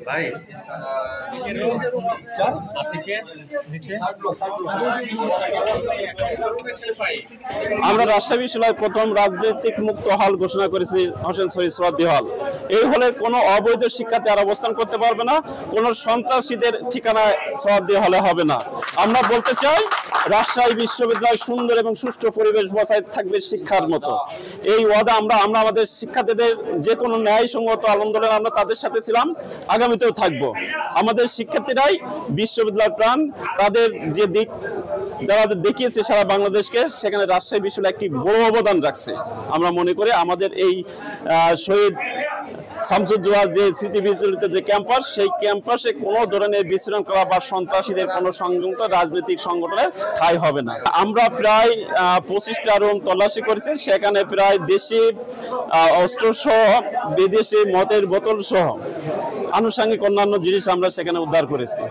ভাই আমরা রাজশাহী বিশ্ববিদ্যালয় প্রথম রাজনৈতিক মুক্ত হল ঘোষণা করেছি হোসেন শহীদ সোহরাওয়ার্দী হল। এই হলে কোনো অবৈধ শিক্ষার্থী আর অবস্থান করতে পারবে না, কোনো সন্ত্রাসীদের ঠিকানায় সোহরাওয়ার্দী হলে হবে না। আমরা বলতে চাই রাজশাহী বিশ্ববিদ্যালয় সুন্দর এবং সুষ্ঠু পরিবেশ বজায় থাকবে শিক্ষার মতো। এই ওয়াদা আমরা আমাদের শিক্ষার্থীদের যে কোনো ন্যায়সঙ্গত আন্দোলনে আমরা তাদের সাথে ছিলাম, আগামীতেও থাকবো। আমাদের শিক্ষার্থীরাই বিশ্ববিদ্যালয় প্রাণ, তাদের যে দিক যারা দেখিয়েছে সারা বাংলাদেশকে, সেখানে রাজশাহী বিশ্ববিদ্যালয় একটি বড় অবদান রাখছে। আমরা মনে করি আমাদের এই শহীদ শামসুজ্জোহা যে স্মৃতি বিজড়িত যে ক্যাম্পাস, সেই ক্যাম্পাসে কোনো ধরনের বিশৃঙ্খলা বা সন্ত্রাসীদের কোনো সংযুক্ত রাজনৈতিক সংগঠনের ঠাঁই হবে না। আমরা প্রায় 25টা রুম তল্লাশি করেছি, সেখানে প্রায় দেশি অস্ত্র সহ বিদেশি মদের বোতল সহ আনুষঙ্গিক অন্যান্য জিনিস আমরা সেখানে উদ্ধার করেছি।